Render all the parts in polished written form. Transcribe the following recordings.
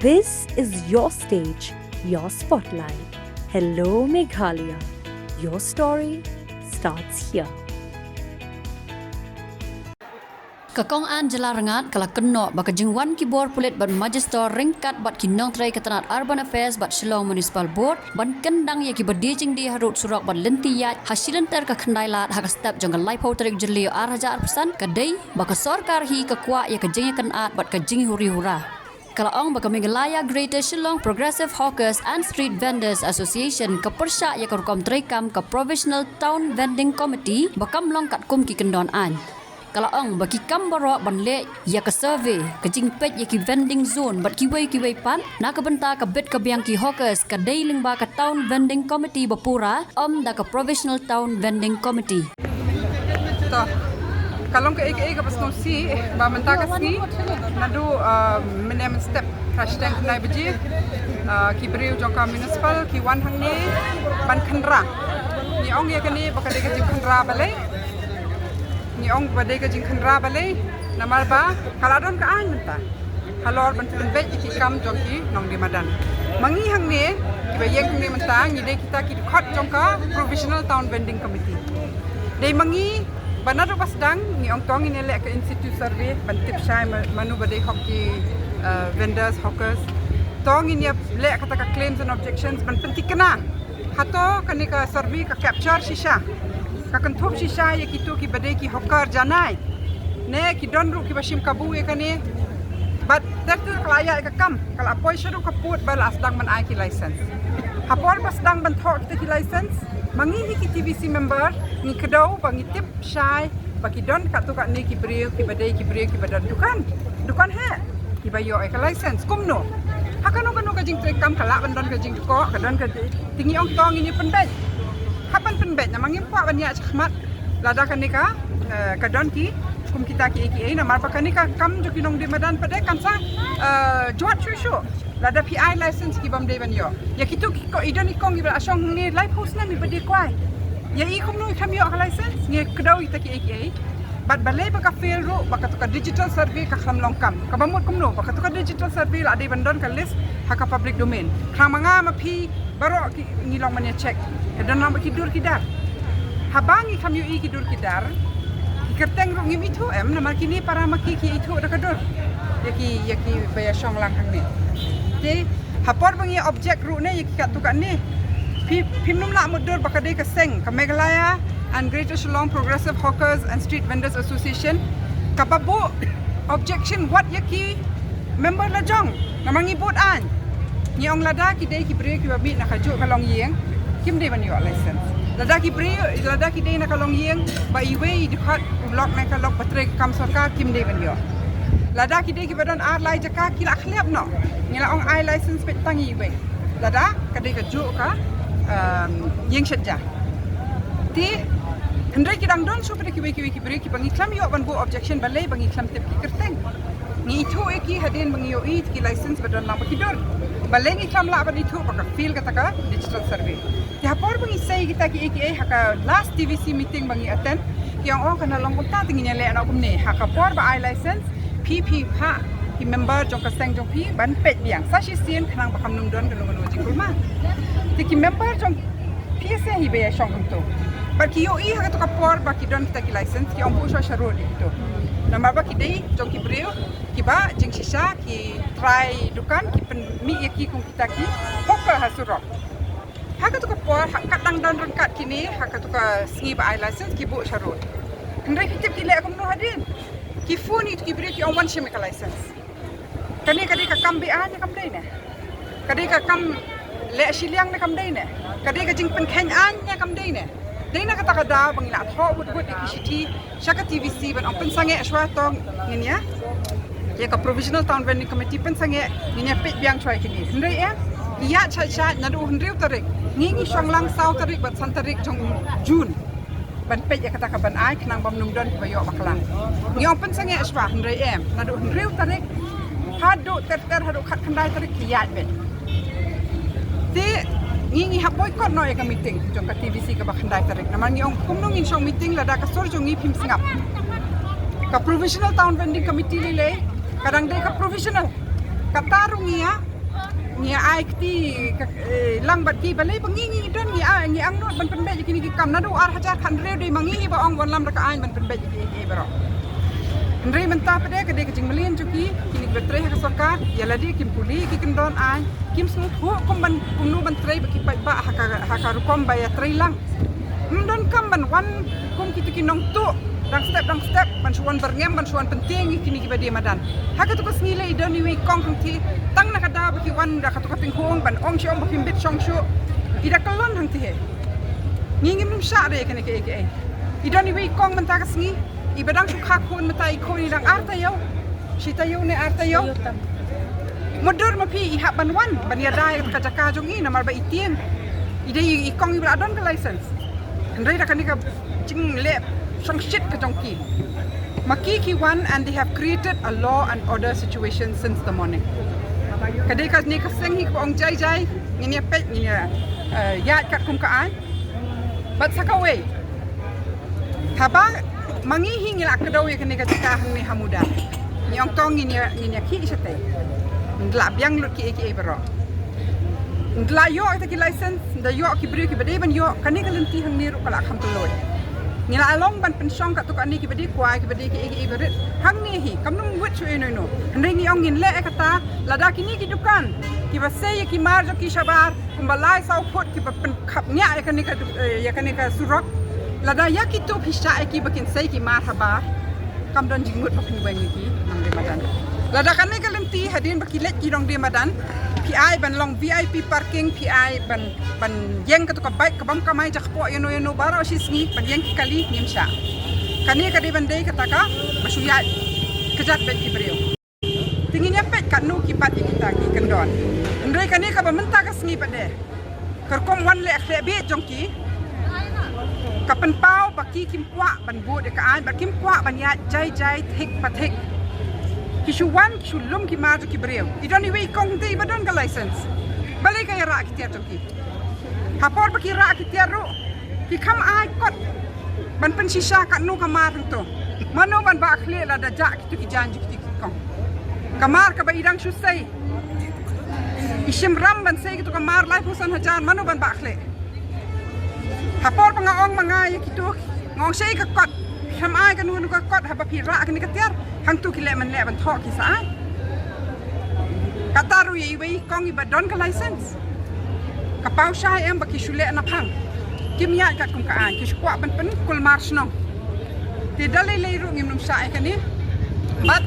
This is your stage, your spotlight. Hello, Meghalaya. Your story starts here. Kakong an jala rengat kala kenok baka jengwan kibor pulit ban Magister ringkat bat kinong tray ketenat Urban Affairs bat Shillong Municipal Board ban kendang ya kibadi jing di harut surak bat lentiyat hasilan ter ka kendai lat hak step janggal lai pau terik jelio arhaja arpesan kadai baka sorkar hi kakwa ya kajing kan at bat kajing huri hura. Kalaong baka Meghalaya Greater Shillong Progressive Hawkers and Street Vendors Association ke persyak ya ke Rukom Trekam ke Provisional Town Vending Committee bakam long kat kum ki kendon an. Kalaong baki kam barok ban le ya ke survey ke jingpet ya ki vending zone bat kiwei pan na ke benta ke bet ke biang ki hawkers ke dailing ba ke Town Vending Committee bapura da ke Provisional Town Vending Committee. Kalau ke ke pasal si ba menta ke si nadu menem step hashtag nai beji ki beriu jongka municipal ki wan hang ni ban khandra ni ong ye kani bakade ke khandra balai ni ong bade ke khandra balai namar ba kaladon ka an menta halor ban bet ki kam jongki nong di madan mangi hang ni ki ba yeng ni menta ni de kita ki khot jongka Provisional Town Vending Committee dei mangi Banado pasdang ni ong tong ini lek ke institute survey bantip syai manu badai hoki vendors hawkers tong ini lek kata ka claims and objections ban penting kena hato kani ka survey ka capture shisha ka kanthop shisha ye kitu ki badai ki hawker janai ne ki donru ki bashim kabu ye kani but tertu klaya ka kam kala apoi sharu ka put bal asdang man ai ki license hapor pasdang ban thok ki license mangi ki TVC member ni kedau bangi tip syai bagi don kat tu kat ni ki beriu ki badai ki beriu ki badan dukan he ki bayo ai ka license kumno hakano kanu ka jing trekam kala ban don ka jing ko ka don ka tingi ong tong ini pendet hapan pendet na mangi pak ban ya chmat lada kan ni ka ka don ki kum kita ki ai na mar pa kan ni ka kam jo ki nong di madan padai kan sa jot shu lada PI license ki bam dei ban yo ya kitu ki ko idon ikong gi asong ni live host na mi badi kwai ya i kum no kam yo ka license ni kedau ita ki ai bat balai ba ka fail ro ba ka to ka digital survey ka kham long kam ka bamut kum no ba ka to ka digital survey la dei bandon ka list ha ka public domain khamanga ma phi baro ki ni long mania check dan nam ki dur ki dar habangi kam yo i ki dur ki dar ki kerteng ro ngim itu na ma kini para ma ki itu da ka dur ya ki baya song lang hang ni de hapor bangi object ru ne yaki kat tu kat ni pimnum la mudur bakade ka seng ka Meghalaya and Greater Shillong Progressive Hawkers and Street Vendors Association kababu objection what yaki member la jong namangi bot an ni ong lada ki dei ki bre ki babi na kaju ka long yeng kim dei ban yo license lada ki dei na ka long yeng ba iwe di khat block na ka lok patre kam sarkar kim dei ban yo lada ki dei ki badan ar lai jaka ki la khliap no ni la ong ai license pet tangi we lada ka dei ka ju ka yeng shatja ti hendai ki dang don super ki we ki bre ki bangi klam yo ban bu objection balai bangi klam tep ki kerteng ni itu ki hadin bangi yo it ki license badan la ki dor balai ni klam la ban itu baka feel kata ka digital survey ti hapor bangi sai kita ki haka last TVC meeting bangi attend ki ong kana long ta tingi le na kum ne haka por ba ai license PP pha ki member jong ka seng jong pi ban pet biang sa shi sien khnang ba kam nung don kan nung jing kulma ti ki member jong PSA hi be shong to ba ki yo i ha to ka por ba ki don kita ki license ki ombu sho sharo di to nama ba ki dei jong ki breu ki ba jing shisha ki try dukan ki pen mi ya ki kung kita ki hokka hasuro ha ka to ka por ha ka dang don rangkat kini ha ka to ka singi ba ai license ki bu sharo ndai ki tip ki le kum no hadin ki phone itu ki beri ki on shim ka license kani ka kam Be-Aiñ kam dei ne kadi ka kam le Shillong ne kam dei ne kadi ka jing pen khen an ne kam dei ne dei na ka ta ka da bang la tho bud ki shiti shaka TVC ban on pen sange ashwa tong ni ya ya ka Provisional Town Vending Committee pen sange ni ne pet biang choi ki ni ndai ya cha na du hnriu tarik ngi shonglang sau tarik bat san tarik jong June ban pet ya kata ka ban ai knang bam nung don bayo baklang ni on pen sange ashwa ndai na du hnriu tarik hadu ter hadu khat khandai tarik kiat bet ti ngi ha boycott no ya meeting jong ka TVC ka bakhandai tarik naman ni ong kumnung in shong meeting la da ka sor jong ngi phim singap ka Provisional Town Vending Committee le kadang dei ka provisional katarungia ngi ai ti lang bat ki balai bangi don ngi ang not ban penbe kini ki kam na do ar hajar khan re de mangi ba ong wan lam ka ai ban penbe ki bro Ndri mentah pada ke dia kecing melian cuki kini betre ke sarkar ya ladi kim puli ki kendon ai kim smut hu kom ban kumnu ban trai baki ba haka rukom baya trai lang mdon kam ban wan kom kita ki nongtuh dang step ban suan berngem ban suan penting kini ki badi madan haka tu kas nilai don ni kong hang ti tang na kada baki wan da ka tu ka tinghong ban ong shom baki bit shong shu ida kalon hang ti he ngingim num sha de kene ke idon ni kong ban ta kas ngi ibadang sukha khun matai khoni dang artayo sitayo ne artayo modur mapi iha banwan bania dai ka jaka jongi namar ba itien ide i kong ibra don ka license ndai da kanika ching le song shit ka jongki maki ki one and they have created a law and order situation since the morning kadai ka ni ka seng hi ko ong jai ngini pet ngini ya kat kum ka an but sakawe haba mangi hingil akadau ya kene ka hang ni hamuda ni ong tong ni ki sate ndla biang lut ki bro ndla yo ta ki license da yo ki bri ki bade ban yo kani ka lenti hang ni ru kala kham tu loi ni la along ban pensong ka tu ka ni ki bade kwai ki bade ki bari hang ni hi kam num wit chu no ndai ni ong in le kata lada ki ni ki dukan ki ba se ki mar jo ki shabar kumbalai sau phot ki ba pen khap nya ya kani ka surok lada ya kitu pisha ki bakin sai ki mar haba kam don jingmut bakin bangi ki nang de madan lada kan ne kalenti hadin bakilet ki dong de madan pi ban long VIP parking pi ban yeng ka to ka bike ka bam ka mai jak po yano baro sisni ban yeng ki kali nimsha kani ka de ban dei kata ka masuya kejat bet ki brio tinginya pet ka nu ki pat kita ki kendon ndoi kani ka ba menta ka sngi pade kerkom wan le akhle be jongki kapan pau baki kim kwa ban bu de ka an ba kim kwa ban ya jai thik pathik kishu wan kishu lum ki ma ki breu idoni we kong ti badon ka license balai ka ra ki tiar ki hapor baki ra ki tiar ru ki kham ai kot ban pen shisha ka nu ka ma thang to mano ban ba khle la da ja ki tu ki jan ki kong kamar ka ba idang shu sai ishim ram ban sai ki tu kamar lai pusan hajan mano ban ba khle hapor pangaong mga yakitu ngong sei ka kot samai ka nu ka kot haba phira ka ni ka tiar hang tu ki le man le ban thok ki sa kataru yi wei kong i badon ka license ka pau shai em ba ki shule na phang kim ya ka kum ka an ki shkwa ban pen kul mar shno ti dale le ru ngim num sai ka ni but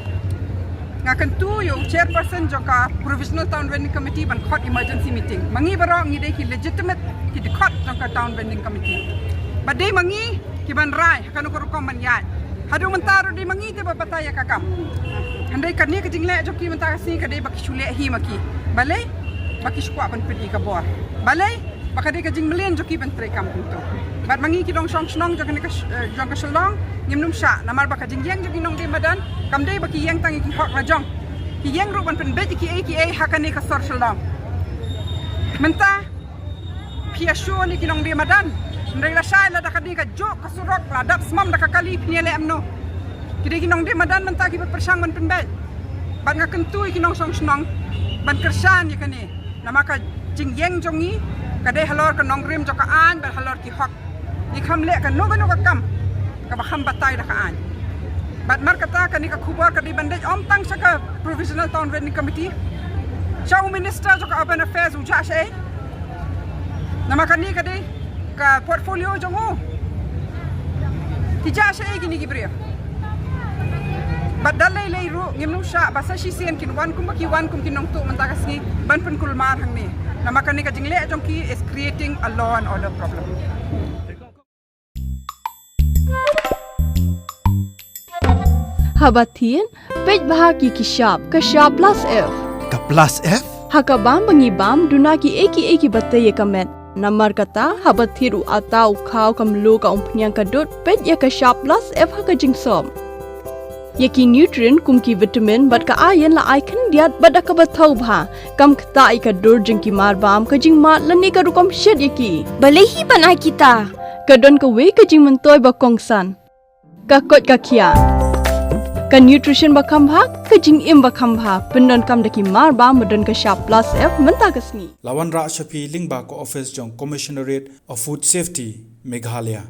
ngakan tu yo chairperson joka provisional town vending committee ban khot emergency meeting mangi baro ngi de ki legitimate ki de khot joka town vending committee badai mangi ki ban rai kanu ko rukom ban ya hadu mentaru di mangi te ba bataya kakam handai kan ni ka jingle joki mentara si ka de bak shule hi maki balai baki shkwa ban pedi ka bor balai baka de ka jing melen joki ban tre kam tu bat mangi ki dong song snong joka ni ka jong ka Shillong ngim num sha namar baka jing yang joki nong de madan kam dei baki yang tangi ki hok la jong ki yang ru ban pen be ki hakane ka sor Shillong menta pia shu ni ki nong de madan ndai la shai la da kadi ka jo ka surok la dap smam da ka kali pni le amno ki de ki nong de madan menta ki persang ban pen be ban nga kentu ki nong song snong ban kersan ya kane nama ka jing yang jongi ka de halor ka nong rim jo ka an ban halor ki hok ni kham le ka no ka kam ka ba kham batai da ka an bat mar kata kani ka khubor ka di bandej om tang saka provisional town vending committee chow minister jo ka urban affairs uja she nama kani ka di ka portfolio jongo tija she gini gibre bat dalai lei ru ngim nu sha basa shi sen kin wan kum ki wan kum kin nong tu mantakas ni ban pen kulmar hang ni nama kani ka jingle jongki is creating a law and order problem Habatin, pej bahagi ki shop plus F. Ka plus F? Hakabam bangibam duna ki eki batay kamet. Namar kata habathiru atau kau kamlu ka umpnyang kadut pej ya ka shop plus F haka jingsom. Yaki nutrient kum ki vitamin bat ka ayan la icon diat bat ka bathau bha kam khta I ka dur jing ki mar bam ka jing mat lani ka rukom shed yaki. Balehi banai kita. Ka don ka we ka jing mentoy ba kongsan. Ka kot ka kia. Kan nutrition bakam bhak, ka jing im bakam bhak, pendon kam daki mar ba medon ka sharp plus F mentah kasni. Lawan Ra Shapi Lingba ko office jong Commissionerate of Food Safety Meghalaya.